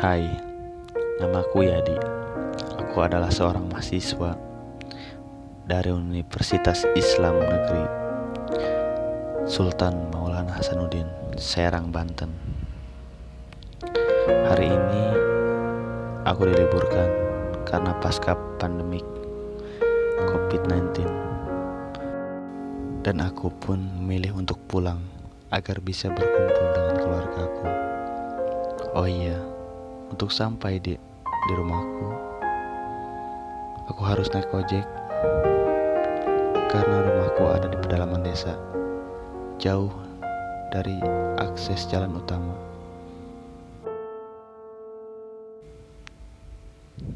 Hai, namaku Yadi. Aku adalah seorang mahasiswa dari Universitas Islam Negeri Sultan Maulana Hasanuddin, Serang, Banten. Hari ini aku diliburkan karena pasca pandemik COVID-19, dan aku pun memilih untuk pulang agar bisa berkumpul dengan keluargaku. Oh iya, untuk sampai di rumahku, aku harus naik ojek karena rumahku ada di pedalaman desa, jauh dari akses jalan utama.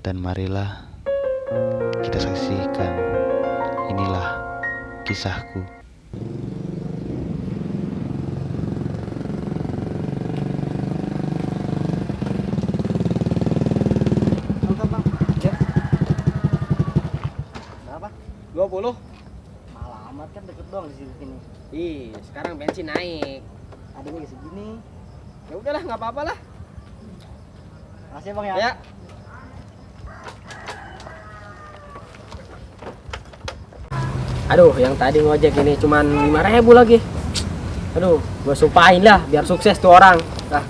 Dan marilah kita saksikan, inilah kisahku. Berapa? 20. Malah amat kan deket doang di sini. Ih, sekarang bensin naik. Adanya segini. Ya udahlah, nggak apa-apa lah. Makasih Bang ya. Ya. Aduh, yang tadi ngojek ini cuman 5.000 lagi. Aduh, gue sumpahin lah biar sukses tuh orang. Dah.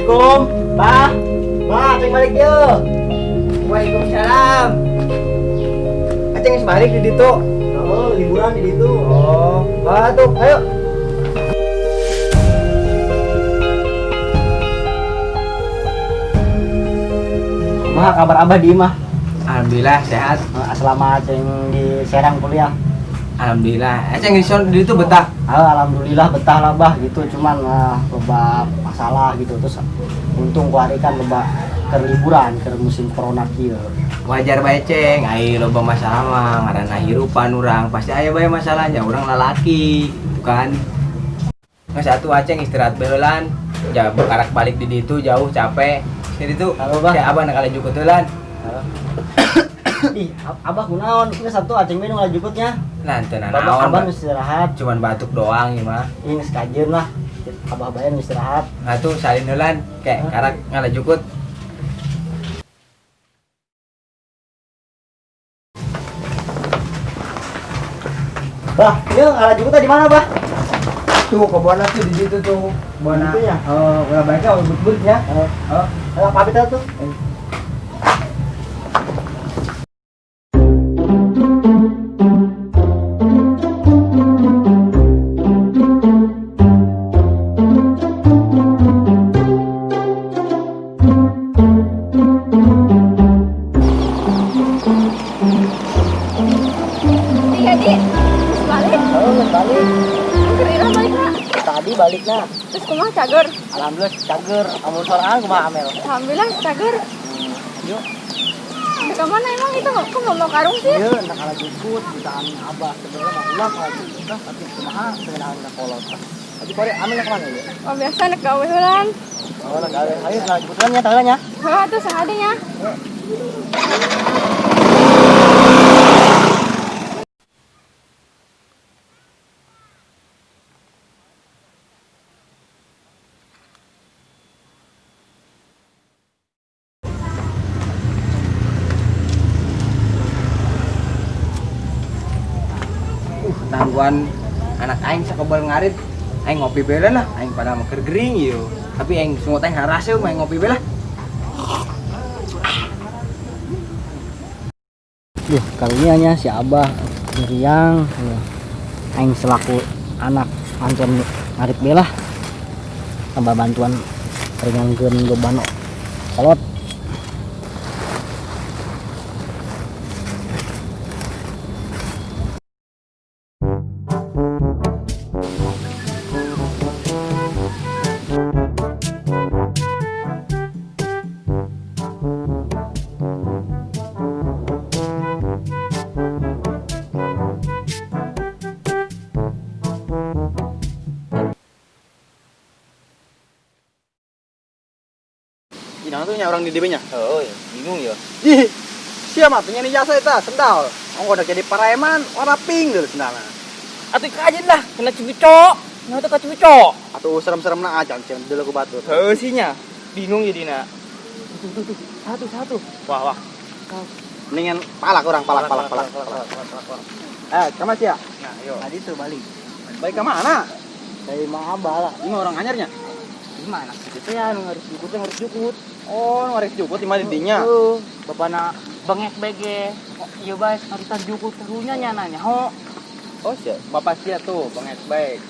Assalamualaikum. Bah, Aceng balik yuk. Waalaikumsalam. Aceng balik di situ. Oh, liburan di situ. Oh, tuh, ayo. Mah, kabar Abah di mah. Alhamdulillah sehat. Selama Aceng di Serang kuliah. Alhamdulillah. Aceng di situ betah. Alhamdulillah betah lah bah gitu, cuman loba masalah gitu, terus untung kuari kan loba ke liburan ke musim corona kieu. Wajar bae ceng, ai loba masalah mah ngaranna hirupan urang, pasti aya bae masalahnya, urang lalaki, bukan. Nggak satu Aceng istirahat beulan, ja bekarak balik di ditu jauh capek. Jadi tuh, kayak abah nak laju ketulan. Ih, Abah kunaon? Ini satu Aceng minum ngajukutnya. Nah, tenan Abah naon. istirahat. Cuman batuk doang ieu mah. Ini sekajeun lah. Abah bayan istirahat. Nah tuh salin heulan, kayak karak ngalajukut. Bah, ini ngajukutnya di mana, Bah? Tuh kebona tuh di situ tuh. Bona. Itu ya? Udah baiknya but-but ya. Ayo pamit tuh. Jadi, balik. Oh, balik. Kerina balik nak. Tadi baliknya. Terus kumaha cager? Alhamdulillah cager. Amun sorangan kumaha Amel? Alhamdulillah cager. Yuk. Ke mana emang itu? Kok mau karung sih? Ieu entah kala jukut jutaan Abah sebenarnya mah ulah kala jukut tapi kumaha sebenarnya na kolot. Tapi kore Amel ke mana ya? Oh biasa nak gawe heulan. Oh, lah gawe. Ayo lah jukutan nya tangannya. Heuh tuh sahadenya. Tangguan anak aing sakebal ngarit. Aing ngopi bela lah, aing pada meker gering ieu. Tapi aing sungut aing haraseuh mah ngopi bela. Duh, karunya si Abah Riang aing selaku anak ancen ngarit belah tambah bantuan ringankeun beban kolot. Inang tuh nya orang di DB nya. Oh, bingung ya. Ih, siapa mah penyanyi jasa eta sendal. Aku udah jadi pareman, warna pink dulu sendana. Atuh kajen lah, kena cibicok. Nah itu cibicok. Atau serem-serem na aja, cen dulu aku batu. Heusinya, bingung jadi nak. Satu. Wah. Mendingan palak orang, palak. Kemana sih ya? Nah, yuk. Tadi tuh balik. Balik ke mana? Dari Mahabala. Ini orang anyarnya. Gimana? Itu ya, harus jukut. Oh, ngaris jukut di mana dinya? Bapak nak bengek bege. Iya guys, harus jukut kerunya nyananya. Oh, sih. Bapak sia tuh, bengek baik.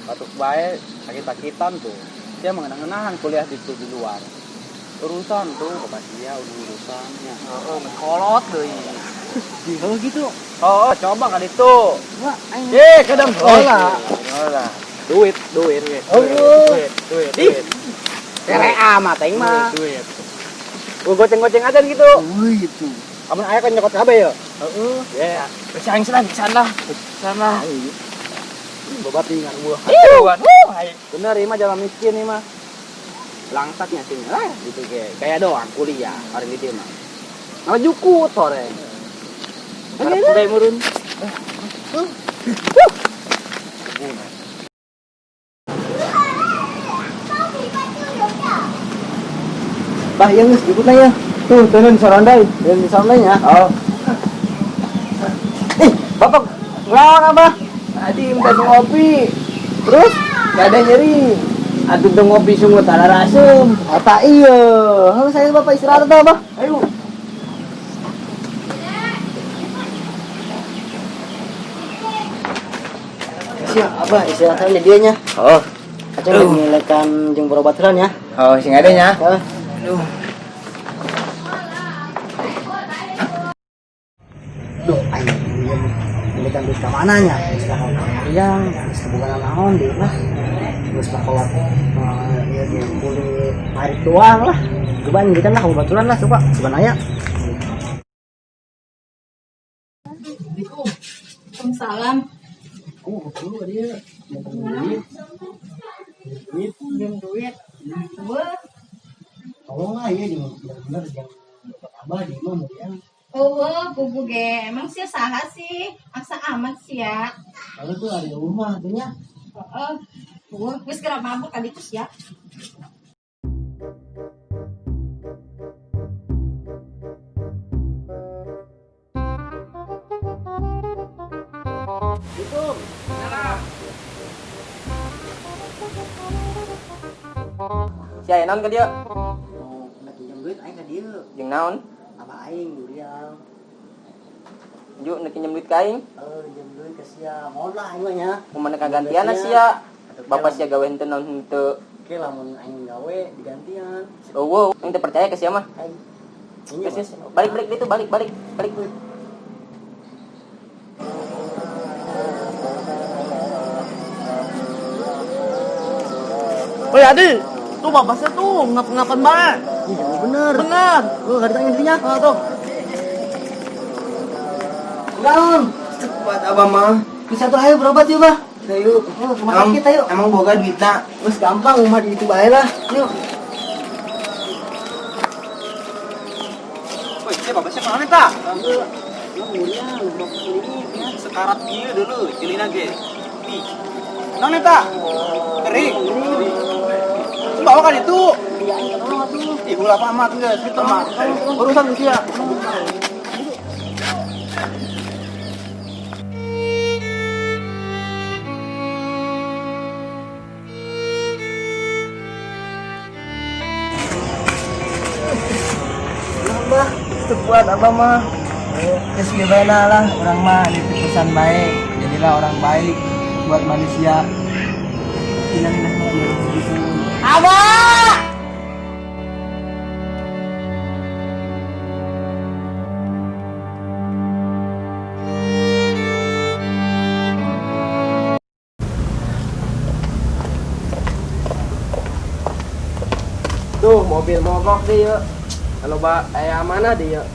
Batuk baik, sakit-sakitan tuh. Dia mengenang-enangan kuliah di luar. Urusan tuh, bapak sia urusannya. Kolot deh. Kalau gitu. Oh, coba kali itu. Wah, Kadang bola. Duit. Duit. Kere amat aing mah. Duit. Goceng-goceng aja gitu. Itu. Amun aya kan nyokot kabeh ya. Heeh. Ya, bersaing sana. Babat ingat gua. Aduan. Bener ini mah jalan miskin ini mah. Langsatnya sih lah gitu kayak doang kuliah hari ini mah. Malah jukut sore. Udah murun. Bah, yang geus jukut ya. Tuh, turun sorondai. Yang di sorondainya. Oh. Bapak ngelawan apa? Tadi minta ngopi. Terus gak ada nyeri. Aduh dong ngopi semua tala rasem. Apa iya? Halo saya bapak istirahat apa? Ayo. Siap apa istirahat aja dianya. Oh. Acing ngelekan jeung berobatan ya. Oh, sing adanya. Aduh. Duh, ayo ngelekan duit ke mananya? Sekarang yang bukan naon deh lah. Terus bakalak ya boleh tarik doang lah. Coba ngikan lah kebetulan lah coba sebenarnya. Waalaikumsalam. Oh, betul dia. Duit. Wah, Tolong lah ya benar-benar jangan dapat abah di mah ya. bubu ge. Emang sih saha sih? Maksa amat sih ya. Kalau tuh ada rumah tuhnya. Wah, wis kira mabuk tadi kus ya. Sia naon ka dia? Oh, nak pinjam duit aing ka dieu. Jeung naon? Abah aing durian. Juk nek pinjem duit ka aing. Pinjam duit ka sia. Mohon lah aing mah nya. Kumaha kagantian sia? Bapak sia gawe henteu naon henteu. Oke lamun aing gawe digantian. Oh, wow, aing teu percaya ka sia mah. Aing. Geus, balik itu, balik. Oh ya, Adi. Tuh bapaknya tuh ngap-ngapan banget. Iya bener. Benar. Lu enggak ditanya intinya. Tuh. Daun. Buat abah mah. Bisa tuh ayo berobat yuk, Bah. Ayo, rumah sakit ayo. Emang boga duitna. Terus gampang rumah di itu bae lah. Yuk. Woi, dia bapaknya kemana ta? Kemudian mau ini ya. Sekarat dia dulu, cilina ge. Nang ta? Kering. Bawa kan itu. Iya, ini tolong atuh. Ih, ulah pamat geus, kitu mah. Urusan usia. Bah, sebuat apa mah? Ya segimana lah, orang mah pesan baik. Jadilah orang baik buat manusia. Hilanglah begitu. Abah! Tuh mobil mogok deh yuk. Kalau ayah mana deh yuk.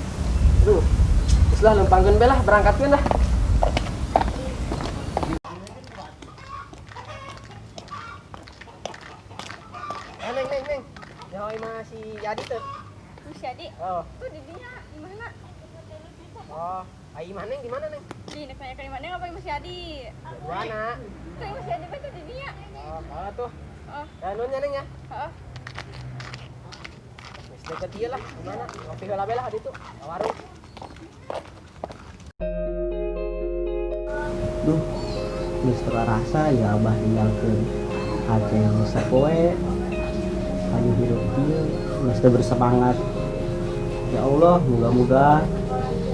Tuh, islah lempangkeun belah berangkatkeun lah. Neng. Ya masih jadi tuh. Terus jadi, Oh. tuh di dia gimana? Oh. Ai mana Neng? Di mana Neng? Di nek nanya ke mana ngapain masih Adi? Di mana? Kayak masih Adi baca di dunia. Oh, kalah tuh. Oh, Ya nunnya Neng ya. heeh. Wis deket ieu lah. Di mana? Ngopi heula belah di tuh. Ka warung. Duh, geus teu rasa ya abah tinggalkeun Aceng sapoe anu hidup ieu geus teu bersemangat. Ya Allah, moga-moga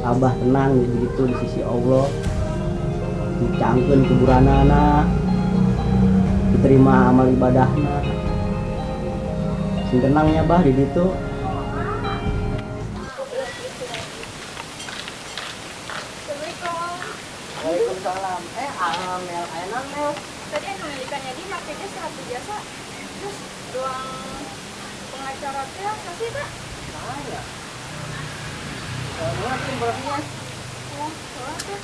abah tenang gitu di sisi Allah, dicangkeun kuburanana, diterima amal ibadahna. Sing tenangnya bah di ditu. Assalamualaikum. Waalaikumsalam. Amel, enak Mel. Tadi anu ngelikannya di marketnya seperti biasa. Terus ruang pengacara teh kasih tak? Saya. Mungkin berarti Oh, soalnya teh.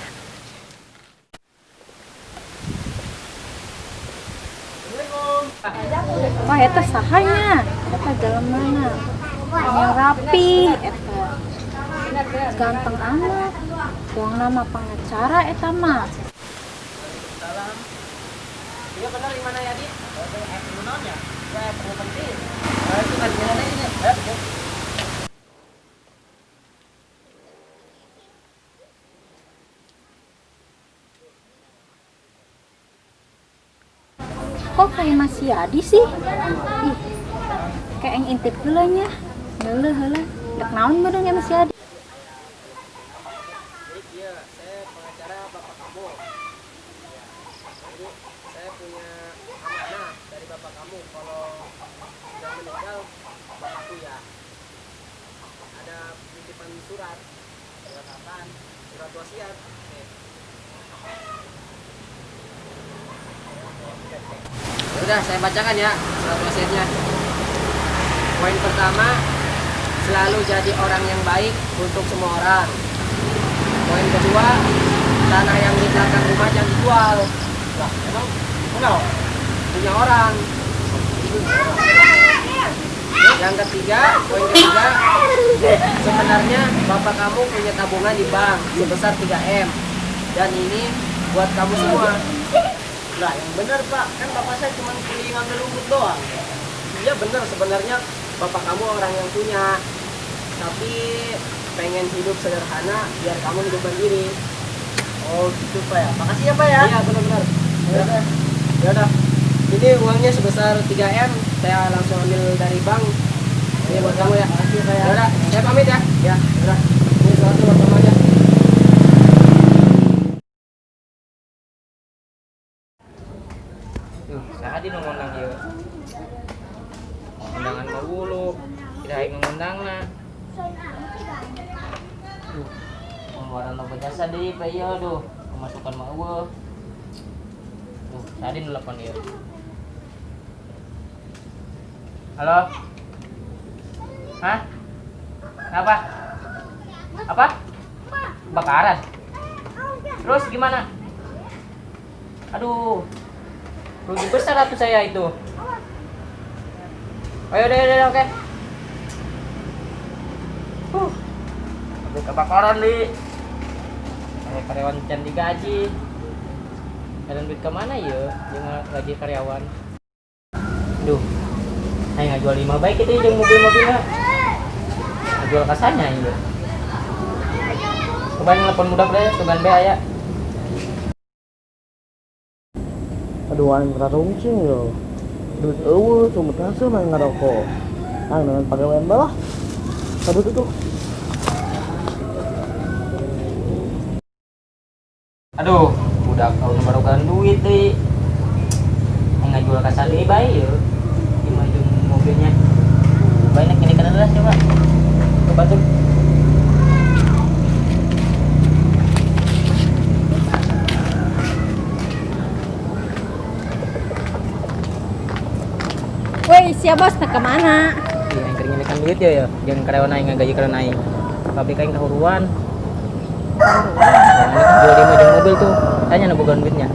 Wah, eta sahanya? Eta jalan mana? Yang rapi, eta ganteng amat. Yang nama pengacara eta mah. Iya benar di mana ya, Di? Nonnya. Ya, perlu penting. Itu kan jalan ini. Kok kayak masih Adi sih? Ih, kayak yang intip heula nya. Heula. Dek naon meureun ya masih Adi? Iya, saya pengacara bapak kamu. Jadi saya punya amanah dari bapak kamu kalau sudah meninggal bapakku ya. Ada titipan surat apaan? Surat wasiat. Udah saya bacakan ya surat wasiatnya. Poin pertama, selalu jadi orang yang baik untuk semua orang. Poin kedua, tanah yang di belakang rumah jangan dijual. Lah, emang enggak punya orang. Yang ketiga, poin ketiga, sebenarnya bapak kamu punya tabungan di bank sebesar 3M. Dan ini buat kamu semua. lah yang benar Pak, kan bapak saya cuma pilih ngambil rumput doang. Iya benar, sebenarnya bapak kamu orang yang punya, tapi pengen hidup sederhana biar kamu hidup mandiri. Oh gitu Pak ya. Makasih ya Pak ya. Iya benar-benar. Ya udah. Ini uangnya sebesar 3M, saya langsung ambil dari bank. Ini buat kamu ya. Makasih Pak ya. Ya udah, saya pamit ya. Ya, udah. Ini suratnya buat kamu aja. Tuh, saya di ngundang dia. Undangan mau dulu, tidak ingin ngundangnya. Tuh, pengeluaran apa jasa deh, Pak iya tuh, pemasukan mau gue. Tuh, tadi nelfon dia. Halo? Hah? Kenapa? Apa? Bakaran? Terus gimana? Aduh, rugi besar atuh saya itu. Ayo deh, oke. Habis kebakaran di. Kayak karyawan can digaji. Kalian duit kemana ya? Jangan gaji karyawan. Duh, saya nggak jual 5 baik itu yang mobil-mobilnya. Nggak jual kasanya ya. Coba telepon mudah deh, tugan be aya. Aduh, anjing rarungcing yo. Duit eueuh, cuma hasil main ngarokok. Dengan pagawean balah. Aduh itu. Aduh, udah kau barukan duit deh. Nggak jual kasan ini baik ya. Gimana jum mobilnya? Banyak ini kan adalah coba. Coba tuh. Woi, siap bos, nak kemana? Iya, yang kering nyelikan duit ya. Jangan karyawan aing gaji karyawan aing. Pabrik aing kahuruan. Jual 5 jam mobil tuh. Tanya na bukan duitnya.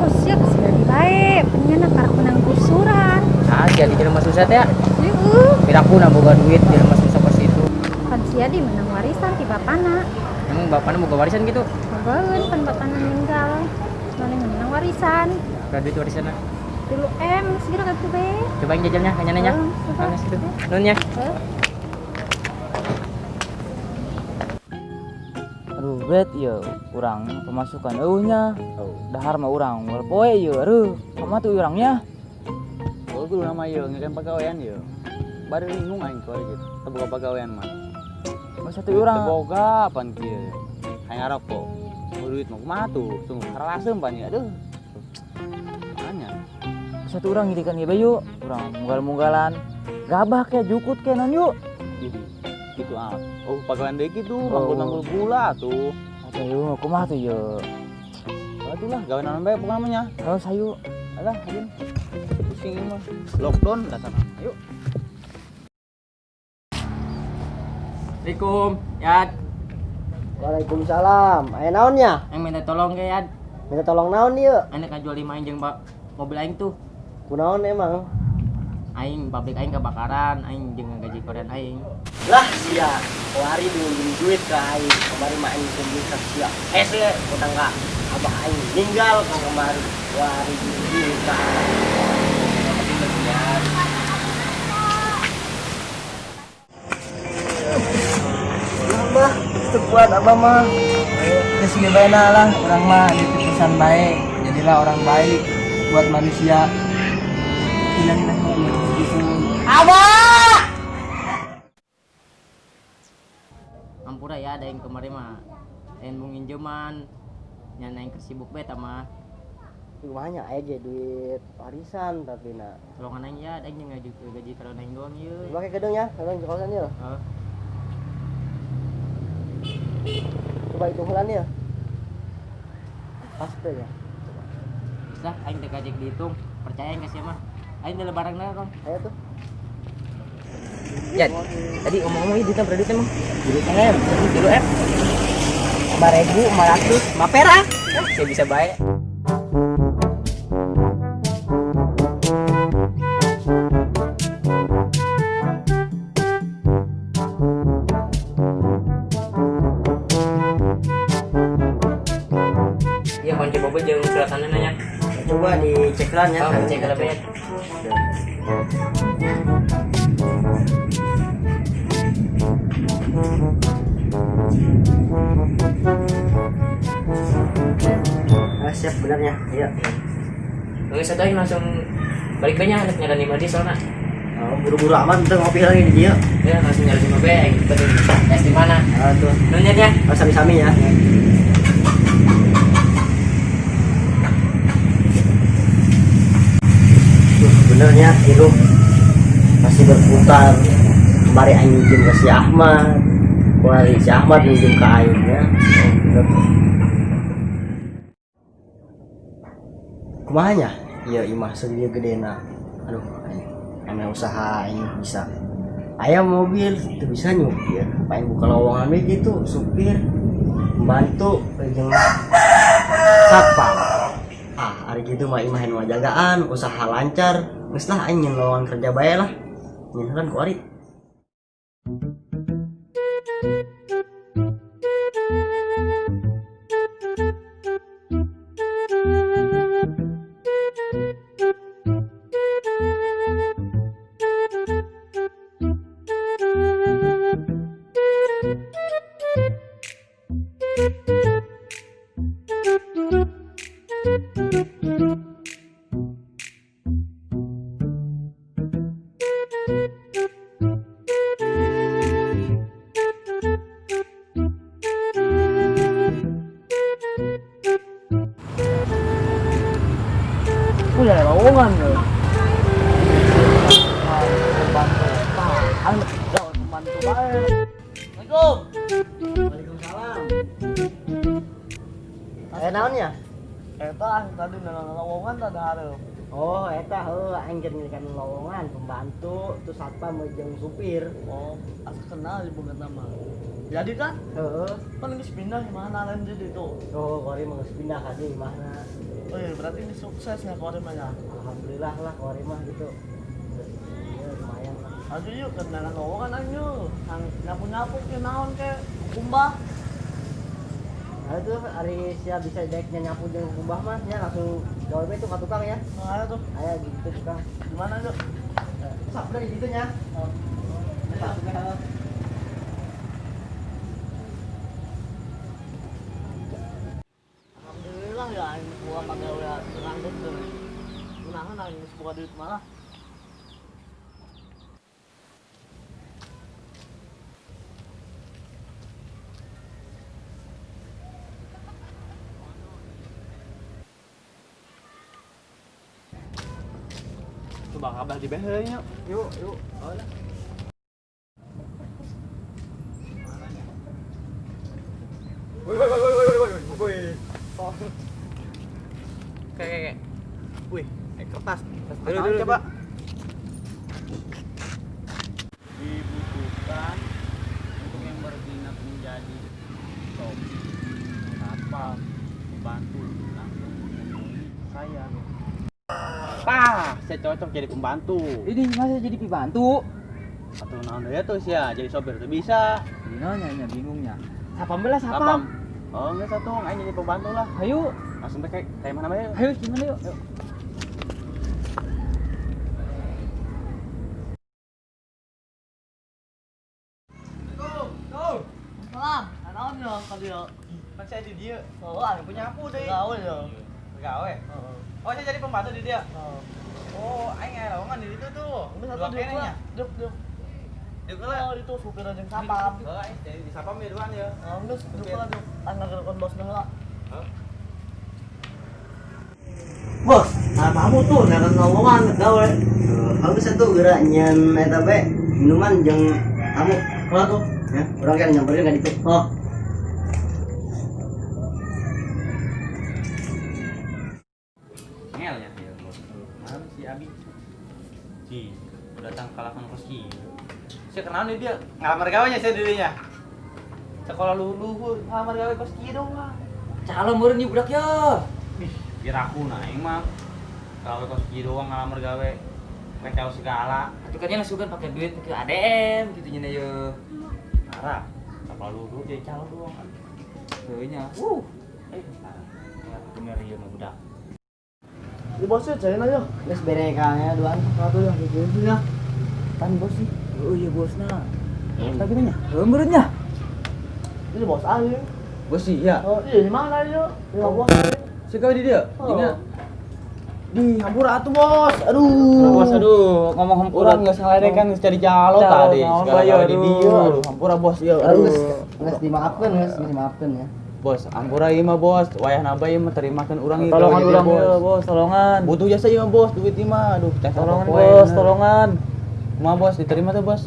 Oh siap, sudah baik. Punya karek menang kursuran. Aja di jalan masuk set ya. Yuk, Piraku na bukan duit di jalan masuk ke situ. kan sia di menang warisan ti bapana. Emang Emang bapaknya mau warisan gitu? Bagus kan bapaknya meninggal. Mana menang warisan. Berapa duit warisannya? Dulu segera kan tuh be. Cobain jajalnya, nanya-nanya. Mana situ? Nunnya. Aduh, bet ya, urang pemasukan eueuhnya. Dahar mah urang moal poe ya, aduh. Kumaha tuh urangnya? Oh, kudu nama ieu ngeukeun pagawean ieu. Bari lingung aing kau gitu. Teu boga pagawean mah. Masa tuh urang. Teu boga pan kieu. Hayang ngarok kok. Duit mah kumaha tuh? Sungguh harasem pan ieu. Aduh. Makanya. Masa tuh urang ngirikan ieu bayu, urang munggal-munggalan. Gabah ke jukut ke non yuk. Jadi gitu ah. Oh, pagawean deui kitu, manggul-manggul gula tuh. Atuh yuk, kumaha tuh yuk. Atulah gawe naon bae pokona mah nya. Terus ayo. Alah, anjing. Pusing ieu mah. Lockdown dasarna. Ayo. Assalamualaikum, Yad. Waalaikumsalam. Aya naonnya? Yang minta tolong ke Yad. Minta tolong naon ieu? Aing kan jual 5 jeung mobil aing tuh. Kunaon emang? Aing pabrik aing kebakaran, aing jeung gaji korean aing. Lah sia, kemari minjem duit ke aing. Kemari mah aing minjem duit ke sia. Hese, utang ka abah aing meninggal kan kemari. Kemari minjem duit ke Abah, sekuat abah mah. Geus gimana lah, orang mah dititisan baik. Jadilah orang baik buat manusia. Hilang-hilang gitu. Ampura ya, ada yang kemarin mah yang mau nginjeman nyana yang kesibuk bet sama Rumahnya aja duit warisan tapi nak. tolongan aing ya, ada yang ngaju gaji kalau naik doang ye. Pakai gedungnya, gedung kosan ya. Oh, Coba hitung bulan ya. Pasti ya. bisa aing teh gaji dihitung, percaya aing kasih mah. Aing udah barang dah, Kang. Ayo tuh. Yan, tadi ngomong-ngomong duitnya berapa duit emang? Dulu F. 5.000, 500, 5 perak. Saya bisa baik. Iya, kunci bobo jeung suratannya nanya. Coba dicek lah ya. Oh, cek lebih ya. Siap benarnya. Iya. Nggak usah doain langsung balik banyak anak nyari madi soalnya. Oh, buru-buru amat kita ngopi lagi di dia. Ya langsung nyari sama gue yang betul es di mana? Tuh. Nanya ya. Sami-sami ya. Sebenarnya hidup masih berputar. Kemarin aing minjem ke si Ahmad, kemarin si Ahmad minjem ke aing ya. Kumanya? Iya imah segede gedena. Aduh, ame usaha ini bisa. Ayam mobil itu bisa nyupir. Pengen buka lowongan we gitu, supir, membantu jeung satpam. Hari gitu mah imahin mah jagaan, usaha lancar. Geus lah aing nyeun lowongan kerja bae lah. Nyeun ku ari. Udah ada lowongan loh. Bantu baik. Assalamualaikum. Waalaikumsalam. Naonnya? Eta tadi nana lowongan tadi hareup. Oh, eta aing ngirikan lowongan pembantu terus satpam jeung supir. Oh, asa kenal ibu nama. Jadi kan? Heeh. Kan geus pindah di mana lain di itu. Oh, kori mah geus pindah ka di mana? Oh iya, berarti ini sukses ya kori mah ya. Alhamdulillah lah kori mah gitu. Ya lumayan lah. Aduh yuk, kenalan lowongan aja. Nyapu-nyapu ke naon ke kumbah. Ada tuh hari siap bisa deknya nyapu jeung kubah mah nya langsung gawe bae tuh ka tukang ya. Ada tuh. Aya gitu tukang. Di mana tuh? Sak dari gitu nya. Alhamdulillah ya ini gua kagak udah terangkut tuh. Kunahan ini buka duit malah. Coba kabar di behenya. Yuk, yuk. Oh, ya. Woi. Kayak. Wih, kertas. Dulu, coba. Dibutuhkan untuk yang berminat menjadi sobi kapal membantu langsung hubungi saya. Saya cocok jadi pembantu. Ini masa jadi pembantu? Atau naon ya tuh sia jadi sopir tuh bisa. Gimana bingungnya? Sapam belas sapam. Oh enggak satu, aing jadi pembantu lah. Ayo, Langsung kayak mana bae. ayo gimana yuk? Salam. Naon yo ka dieu? Kan saya di dia. Oh, anu punya Nyapu deh. gawe yo. Gawe. Oh saya jadi pembantu di dia. Oh, aing ngelongan di itu tuh. Geus Dua atuh kenenya. duk. Duk Oh, lah. itu supir jeung sapam. Oh, aing jadi di sapam ya duaan ya. Oh, geus duk lah duk. Anggar kon bosna heula. Bos, kamu tuh neren ngomong gawe. Kamu bisa tuh gerak nyen eta bae minuman jeung tamu. Kalau tuh, ya, orang kan nyamperin enggak gitu. Oh. Ngel ya dia bos. Mana si Abi? Si datang kalahkan kos kieu. Saya kenal nih dia ngalamar gawenya saya dirinya. Sekolah luhur ngalamar gawe kos kieu doang. Calon meureun ieu budak ya. Ih, kira aku nah aing mah gawe kos kieu doang ngalamar gawe. Pekel segala. Atuh kan langsung kan pakai duit ke ADM gitu nya ye. Arah. Sekolah luhur jadi calon doang. Heuh nya. Bener ieu mah budak. Di bosnya cari aja. Geus bere kaya duaan satu ya gitu ya. Kan bos sih. Oh iya bosna. Tapi nya. Heuh meureun nya. Ini bos aja. Bos sih ya. Oh, iya di mana aja? Di bos. Si kau di dia. Oh. Dina. Di hampura atuh bos. Aduh. Bos aduh ngomong hampura Urang geus ngaledekan geus cari calo tadi. Segala bayar di dia. Aduh, hampura bos ieu. Geus dimaafkeun ya. Bos, hampura ieu mah bos. Wayahna bae mah terimakeun urang ieu. Tolongan gawe urang dia, ya bos, tolongan. Butuh jasa ieu mah bos, duit ieu mah. Aduh, kita Tolongan bos, tolongan. Kumaha bos, diterima tuh bos.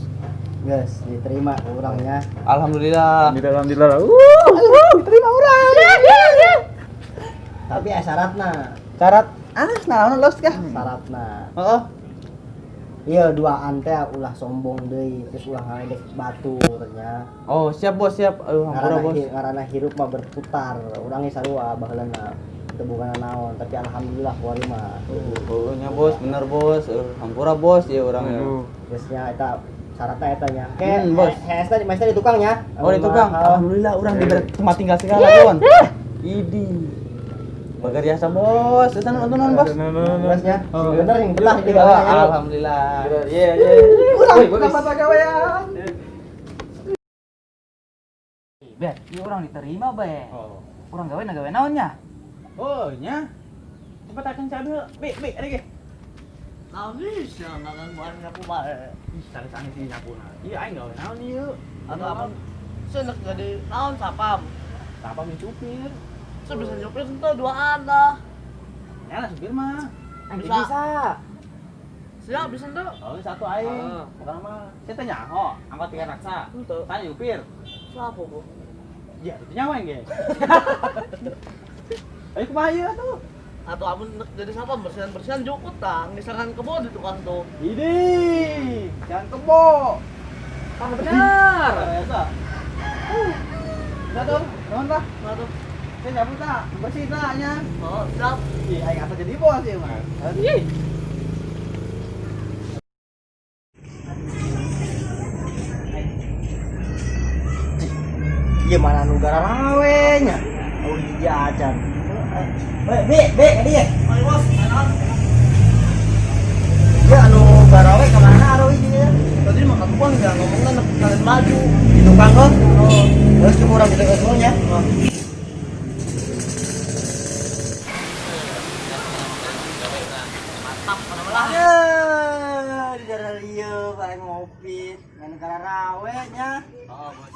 Geus diterima urangnya. Alhamdulillah. Alhamdulillah. Diterima urang. Tapi syaratna. Syarat anas naon los kah? Syaratna. Heeh. Iya duaan teh ulah sombong deui terus ulah ngaledek baturnya. Oh, siap bos, siap. Aduh, hampura bos. Ngaranna hirup mah berputar. Urang ge sarua baheulana teu boga naon tapi alhamdulillah kuari mah. Oh, nya bos, bener bos. Hampura bos ieu urang ya. Geus nya eta syaratna eta nya. Ke Bos. hesna di master di tukangnya. Oh, di tukang. Alhamdulillah urang diberi tempat tinggal segala, kawan. Idi. Bagar jasa bos, itu nonton bos. Bosnya. Bener yang belah di Oh, bawahnya. alhamdulillah. Iya, iya. Urang Woi, kenapa gawean? Bet, ieu urang diterima bae. Oh. Urang gawe naon nya? Oh, nya. Cepat akan cabe. Be, ada ge. Nah, bisa ngakan buat nyapu bae. Ih, sanes-sanes ini nyapuna. Iya, aing gawe naon ieu? Anu apa? Senek jadi naon sapam. Apa mencupir? Saya bisa nyopir sentuh duaan dah. Ya lah supir mah. Bisa. Siap bisa tuh. Oh, satu aing. Bukan mah. Saya tanya, oh, angkot tiga raksa. Henteu. Tanya supir. Siapa bu? Ya, itu nyawa yang ge. Ayo kumaha ieu atuh? Atau amun jadi siapa bersihan jukut tang diserang kebo di tukang tuh. Idi, jangan kebo. Kan bener. Biasa. Udah tuh, naon tah? Nah tuh. Saya nyabut tah, bersih tah nya. Oh siap. Ih, aing atuh jadi bos ieu mah. Ih. Ieu mana nu gara lawe nya. dia acan. Be, dia. Bos, dia anu barawe kemana arowi dia? Tadi makan uang ya ngomongnya kalian maju di tukang kan. Oh, terus cuma orang kita semuanya. Ya, di daerah lieu paling ngopi, main negara rawenya.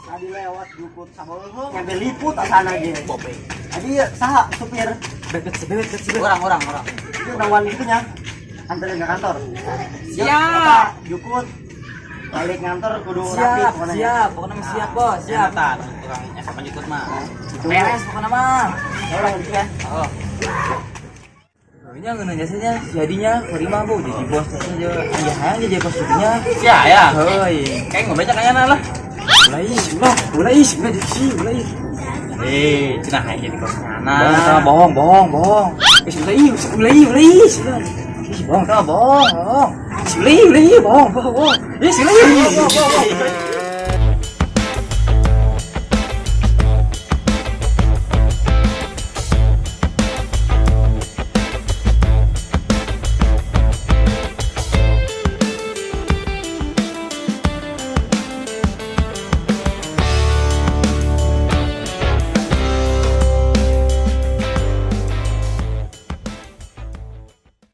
Tadi lewat jukut sabolho, ngambil liput asana dia. Tadi saha supir orang. Itu nawan itunya. Anterin ke kantor. Siap. Jukut balik ngantor kudu rapi Siap, pokoknya. siap. Pokoknya mah siap, Bos. Siap. Tukang sama jutut mah. Beres pokoknya mah. Orang gitu ya. Oh. Ini yang nanya jasanya jadinya terima Bu jadi bos saja. Ya hayang jadi bos jadinya. Sia ya. Heuy. Kayak ngobeca kayaknya lah. Mulai di sini. Cenah kayak jadi kos ngana. Bohong. Mulai. Bohong. Mulai, bohong. Mulai, bohong.